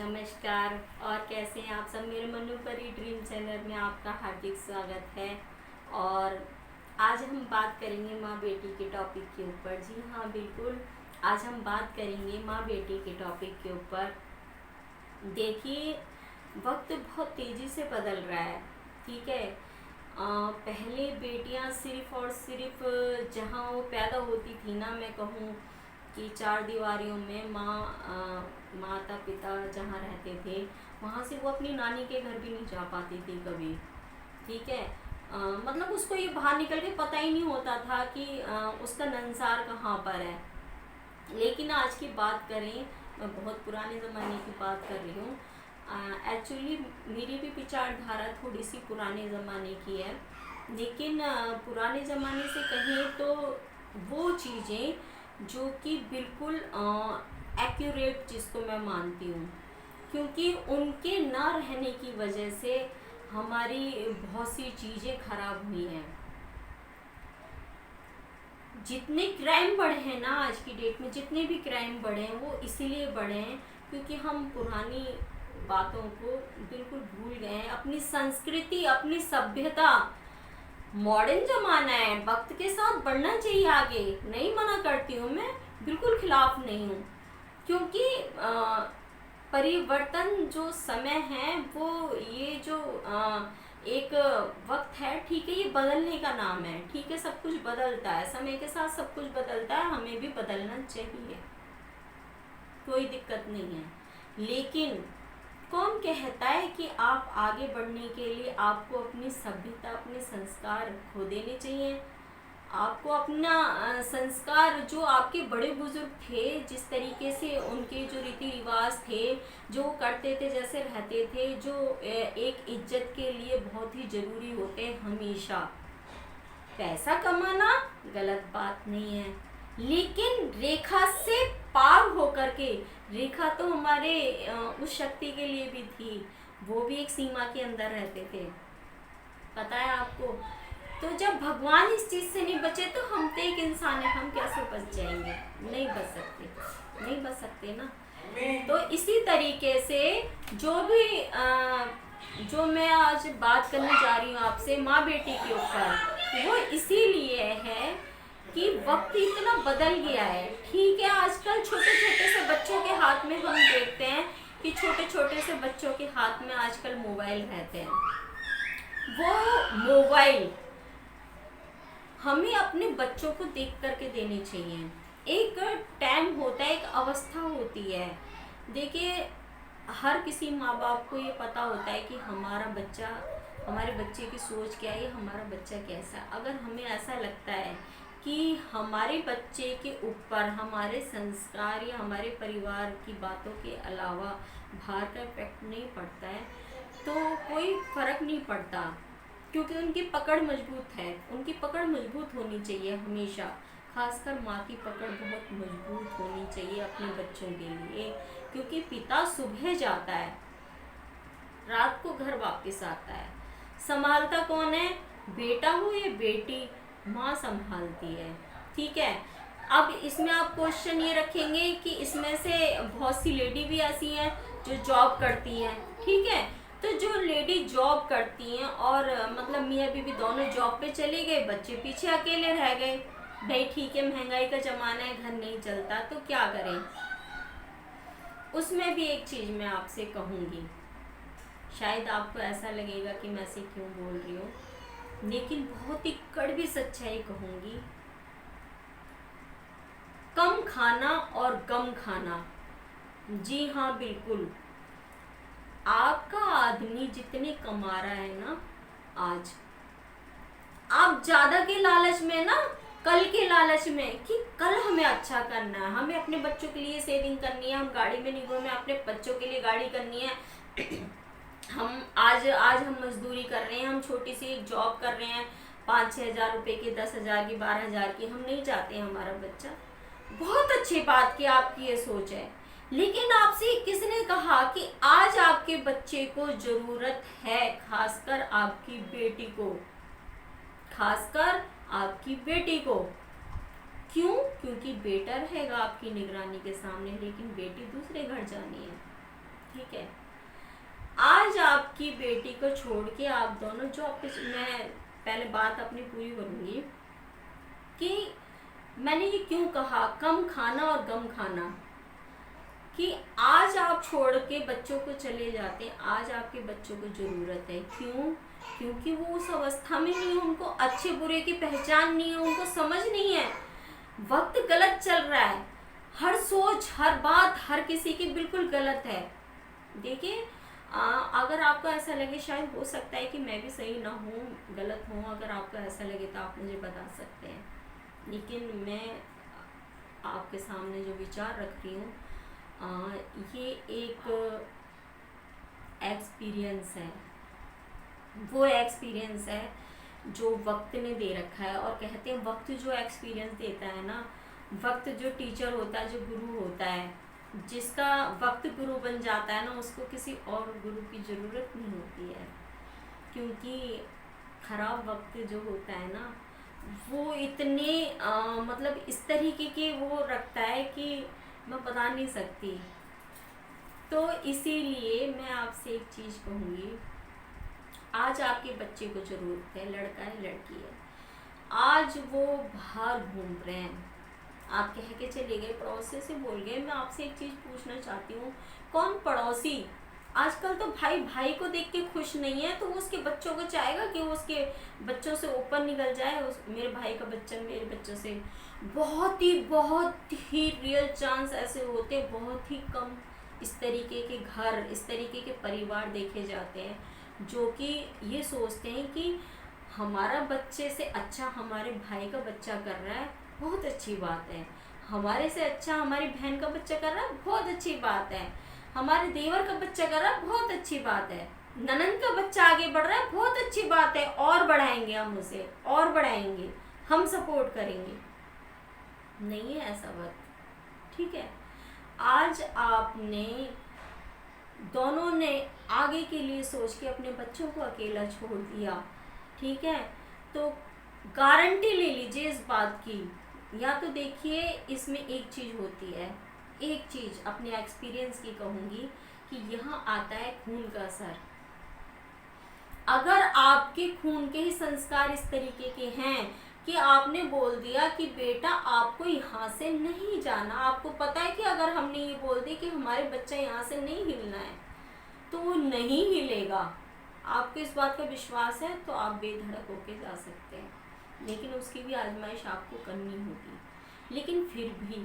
नमस्कार। और कैसे हैं आप सब। मेरे मनोपरी ड्रीम चैनल में आपका हार्दिक स्वागत है। और आज हम बात करेंगे माँ बेटी के टॉपिक के ऊपर। जी हाँ, बिल्कुल, आज हम बात करेंगे माँ बेटी के टॉपिक के ऊपर। देखिए, वक्त बहुत तेज़ी से बदल रहा है, ठीक है। पहले बेटियां सिर्फ और सिर्फ जहाँ वो पैदा होती थी ना, मैं कहूँ कि चार दीवारियों में माता पिता जहाँ रहते थे, वहाँ से वो अपनी नानी के घर भी नहीं जा पाती थी कभी, ठीक है। मतलब उसको ये बाहर निकल के पता ही नहीं होता था कि उसका नंसार कहाँ पर है। लेकिन आज की बात करें, मैं बहुत पुराने ज़माने की बात कर रही हूँ। एक्चुअली मेरी भी विचारधारा थोड़ी सी पुराने ज़माने की है, लेकिन पुराने ज़माने से कहें तो वो चीज़ें जो कि बिल्कुल एक्यूरेट, जिसको मैं मानती हूँ, क्योंकि उनके ना रहने की वजह से हमारी बहुत सी चीज़ें खराब हुई हैं। जितने क्राइम बढ़े हैं ना आज की डेट में, जितने भी क्राइम बढ़े हैं वो इसीलिए बढ़े हैं क्योंकि हम पुरानी बातों को बिल्कुल भूल गए हैं। अपनी संस्कृति, अपनी सभ्यता, मॉडर्न जमाना है, वक्त के साथ बढ़ना चाहिए आगे। नहीं मना करती हूँ मैं, बिल्कुल खिलाफ नहीं हूँ, क्योंकि परिवर्तन जो समय है वो ये जो एक वक्त है, ठीक है, ये बदलने का नाम है, ठीक है। सब कुछ बदलता है, समय के साथ सब कुछ बदलता है, हमें भी बदलना चाहिए, कोई दिक्कत नहीं है। लेकिन कौन कहता है कि आप आगे बढ़ने के लिए आपको अपनी सभ्यता, अपने संस्कार खो देने चाहिए। आपको अपना संस्कार, जो आपके बड़े बुजुर्ग थे, जिस तरीके से उनके जो रीति रिवाज थे, जो करते थे, जैसे रहते थे, जो एक इज्जत के लिए बहुत ही ज़रूरी होते हैं हमेशा। पैसा कमाना गलत बात नहीं है, लेकिन रेखा से पार होकर के, रेखा तो हमारे उस शक्ति के लिए भी थी, वो भी एक सीमा के अंदर रहते थे, पता है आपको। तो जब भगवान इस चीज़ से नहीं बचे तो हम तो एक इंसान है, हम कैसे बच जाएंगे। नहीं बच सकते, नहीं बच सकते ना। तो इसी तरीके से जो भी जो मैं आज बात करने जा रही हूँ आपसे माँ बेटी के ऊपर, वो इसीलिए है कि वक्त इतना बदल गया है, ठीक है। आजकल छोटे छोटे से बच्चों के हाथ में हम देखते हैं कि छोटे छोटे से बच्चों के हाथ में आजकल मोबाइल रहते हैं। वो मोबाइल हमें अपने बच्चों को देख करके देने चाहिए। एक टाइम होता है, एक अवस्था होती है। देखिए, हर किसी माँ बाप को ये पता होता है कि हमारा बच्चा, हमारे बच्चे की सोच क्या है, हमारा बच्चा कैसा है। अगर हमें ऐसा लगता है कि हमारे बच्चे के ऊपर हमारे संस्कार या हमारे परिवार की बातों के अलावा बाहर का इफेक्ट नहीं पड़ता है, तो कोई फर्क नहीं पड़ता, क्योंकि उनकी पकड़ मजबूत है। उनकी पकड़ मजबूत होनी चाहिए हमेशा, खासकर माँ की पकड़ बहुत मजबूत होनी चाहिए अपने बच्चों के लिए, क्योंकि पिता सुबह जाता है, रात को घर वापस आता है। संभालता कौन है? बेटा हो या बेटी, माँ संभालती है, ठीक है। अब इसमें आप क्वेश्चन ये रखेंगे कि इसमें से बहुत सी लेडी भी ऐसी हैं जो जॉब करती हैं, ठीक है। तो जो लेडी जॉब करती हैं और मतलब मियाँ बीवी दोनों जॉब पे चले गए, बच्चे पीछे अकेले रह गए, भाई ठीक है, महंगाई का ज़माना है, घर नहीं चलता, तो क्या करें। उसमें भी एक चीज़ मैं आपसे कहूँगी, शायद आपको ऐसा लगेगा कि मैं ऐसे क्यों बोल रही हूँ, लेकिन बहुत ही कड़वी सच्चाई कहूँगी। कम खाना और गम खाना, जी हाँ बिल्कुल। आपका आदमी जितने कमा रहा है ना आज, आप ज़्यादा के लालच में ना, कल के लालच में कि कल हमें अच्छा करना है, हमें अपने बच्चों के लिए सेविंग करनी है, हम गाड़ी में नहीं घूमे, अपने बच्चों के लिए गाड़ी करनी है। हम आज हम मजदूरी कर रहे हैं, हम छोटी सी एक जॉब कर रहे हैं, 5-6 हज़ार रुपये की, 10,000 की, 12,000 की, हम नहीं चाहते हैं हमारा बच्चा। बहुत अच्छी बात की आपकी ये सोच है, लेकिन आपसे किसने कहा कि आज आपके बच्चे को जरूरत है, खासकर आपकी बेटी को, खासकर आपकी बेटी को। क्यों? क्योंकि बेटा रहेगा आपकी निगरानी के सामने, लेकिन बेटी दूसरे घर जानी है, ठीक है। आज आपकी बेटी को छोड़ के आप दोनों जो आपके, मैं पहले बात अपनी पूरी करूंगी कि मैंने ये क्यों कहा कम खाना और गम खाना, कि आज आप छोड़ के बच्चों को चले जाते हैं, आज आपके बच्चों को ज़रूरत है। क्यों? क्योंकि वो उस अवस्था में नहीं है, उनको अच्छे बुरे की पहचान नहीं है, उनको समझ नहीं है, वक्त गलत चल रहा है, हर सोच हर बात हर किसी की बिल्कुल गलत है। देखिए, अगर आपको ऐसा लगे, शायद हो सकता है कि मैं भी सही ना हूँ, गलत हूँ, अगर आपको ऐसा लगे तो आप मुझे बता सकते हैं, लेकिन मैं आपके सामने जो विचार रख रही हूँ ये एक एक्सपीरियंस है, वो एक्सपीरियंस है जो वक्त ने दे रखा है। और कहते हैं वक्त जो एक्सपीरियंस देता है ना, वक्त जो टीचर होता है, जो गुरु होता है, जिसका वक्त गुरु बन जाता है ना, उसको किसी और गुरु की ज़रूरत नहीं होती है। क्योंकि खराब वक्त जो होता है ना, वो इतने मतलब इस तरीके के वो रखता है कि मैं बता नहीं सकती। तो इसीलिए मैं आपसे एक चीज़ कहूँगी, आज आपके बच्चे को ज़रूरत है, लड़का है लड़की है, आज वो बाहर घूम रहे हैं, आप कह के चले गए, पड़ोसी से बोल गए। मैं आपसे एक चीज़ पूछना चाहती हूँ, कौन पड़ोसी आजकल तो भाई भाई को देख के खुश नहीं है, तो वो उसके बच्चों को चाहेगा कि वो उसके बच्चों से ऊपर निकल जाए, मेरे भाई का बच्चा मेरे बच्चों से। बहुत ही रियल चांस ऐसे होते हैं, बहुत ही कम इस तरीके के घर, इस तरीके के परिवार देखे जाते हैं जो कि ये सोचते हैं कि हमारा बच्चे से अच्छा हमारे भाई का बच्चा कर रहा है, बहुत अच्छी बात है, हमारे से अच्छा हमारी बहन का बच्चा कर रहा है, बहुत अच्छी बात है, हमारे देवर का बच्चा कर रहा है, बहुत अच्छी बात है, ननंद का बच्चा आगे बढ़ रहा है, बहुत अच्छी बात है, और बढ़ाएंगे हम उसे, और बढ़ाएंगे, हम सपोर्ट करेंगे। नहीं है ऐसा वक्त, ठीक है। आज आपने दोनों ने आगे के लिए सोच के अपने बच्चों को अकेला छोड़ दिया, ठीक है। तो गारंटी ले लीजिए इस बात की, या तो देखिए इसमें एक चीज़ होती है, एक चीज़ अपने एक्सपीरियंस की कहूँगी कि यहाँ आता है खून का असर। अगर आपके खून के ही संस्कार इस तरीके के हैं कि आपने बोल दिया कि बेटा आपको यहाँ से नहीं जाना, आपको पता है कि अगर हमने ये बोल दिया कि हमारे बच्चा यहाँ से नहीं हिलना है तो वो नहीं हिलेगा, आपको इस बात का विश्वास है, तो आप बेधड़क होके जा सकते हैं, लेकिन उसकी भी आजमाइश आपको करनी होगी। लेकिन फिर भी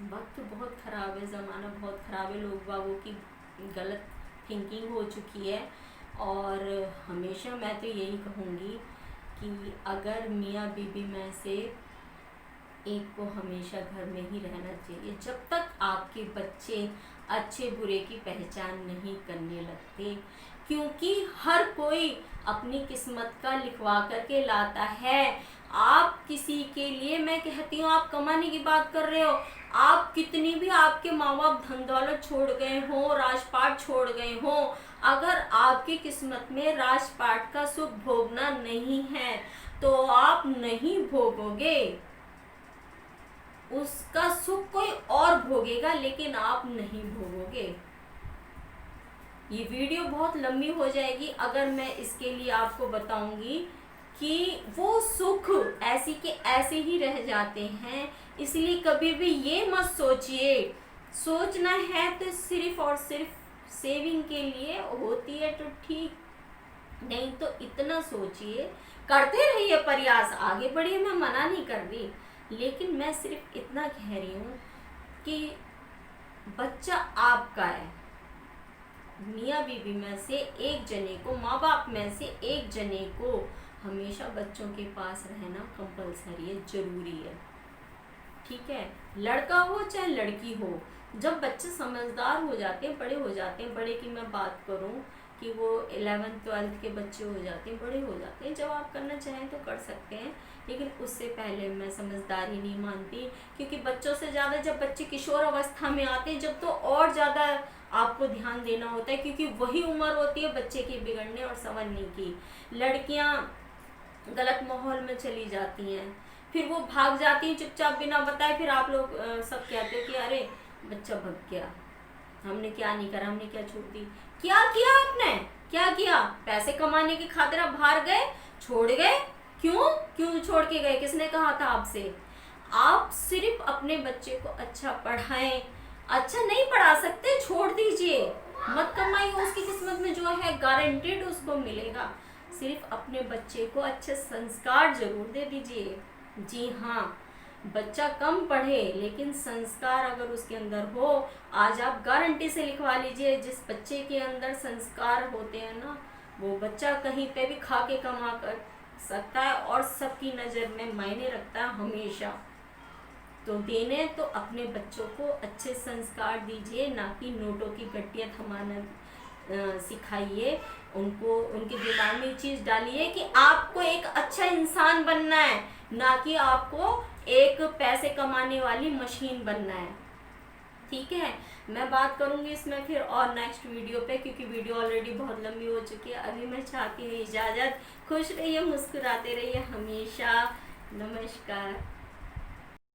वक्त बहुत ख़राब है, ज़माना बहुत ख़राब है, लोग बागों की गलत थिंकिंग हो चुकी है। और हमेशा मैं तो यही कहूँगी कि अगर मियाँ बीबी में से एक को हमेशा घर में ही रहना चाहिए, जब तक आपके बच्चे अच्छे बुरे की पहचान नहीं करने लगते, क्योंकि हर कोई अपनी किस्मत का लिखवा करके लाता है। आप किसी के लिए, मैं कहती हूँ, आप कमाने की बात कर रहे हो, आप कितनी भी आपके माँ बाप धन दौलत छोड़ गए हों, राजपाट छोड़ गए हों, अगर आपकी किस्मत में राजपाट का सुख भोगना नहीं है तो आप नहीं भोगोगे, उसका सुख कोई और भोगेगा, लेकिन आप नहीं भोगोगे। ये वीडियो बहुत लंबी हो जाएगी अगर मैं इसके लिए आपको बताऊंगी कि वो सुख ऐसी के ऐसे ही रह जाते हैं। इसलिए कभी भी ये मत सोचिए, सोचना है तो सिर्फ और सिर्फ सेविंग के लिए होती है तो ठीक, नहीं तो इतना सोचिए, करते रहिए प्रयास, आगे बढ़िए, मैं मना नहीं कर रही, लेकिन मैं सिर्फ इतना कह रही हूँ कि बच्चा आपका है। मियाँ बीवी में से एक जने को, माँ बाप में से एक जने को हमेशा बच्चों के पास रहना कंपलसरी है, जरूरी है, ठीक है। लड़का हो चाहे लड़की हो, जब बच्चे समझदार हो जाते हैं, बड़े हो जाते हैं, बड़े की मैं बात करूं कि वो 11th-12th के बच्चे हो जाते हैं, बड़े हो जाते हैं, जब आप करना चाहें तो कर सकते हैं, लेकिन उससे पहले मैं समझदारी नहीं मानती, क्योंकि बच्चों से ज़्यादा जब बच्चे किशोर अवस्था में आते हैं, जब तो और ज़्यादा आपको ध्यान देना होता है, क्योंकि वही उम्र होती है बच्चे की बिगड़ने और संवरने की। लड़कियाँ गलत माहौल में चली जाती हैं, फिर वो भाग जाती हैं चुपचाप बिना बताए, फिर आप लोग सब कहते हो कि अरे बच्चा भग गया, हमने क्या नहीं करा, हमने क्या छोड़ दी? क्या किया आपने? क्या किया? पैसे कमाने की खातिर आप बाहर गए, छोड़ गए? क्यों क्यों छोड़ के गए? किसने कहा था आपसे? आप सिर्फ अपने बच्चे को अच्छा पढ़ाएं। अच्छा नहीं पढ़ा सकते, छोड़ दीजिए, मत कमाइए, उसकी किस्मत में जो है गारंटेड उसको मिलेगा। सिर्फ अपने बच्चे को अच्छे संस्कार जरूर दे दीजिए। जी हाँ, बच्चा कम पढ़े लेकिन संस्कार अगर उसके अंदर हो, आज आप गारंटी से लिखवा लीजिए, जिस बच्चे के अंदर संस्कार होते हैं ना, वो बच्चा कहीं पे भी खा के कमा कर सकता है और सबकी नज़र में मायने रखता है हमेशा। तो देने तो अपने बच्चों को अच्छे संस्कार दीजिए, ना कि नोटों की गड्डियाँ थमाना सिखाइए उनको। उनके दिमाग में चीज़ डालिए कि आपको एक अच्छा इंसान बनना है, ना कि आपको एक पैसे कमाने वाली मशीन बनना है। ठीक है, मैं बात करूंगी इसमें फिर और नेक्स्ट वीडियो पे, क्योंकि वीडियो ऑलरेडी बहुत लंबी हो चुकी है। अभी मैं चाहती हूँ इजाज़त। खुश रहिए, मुस्कुराते रहिए हमेशा। नमस्कार।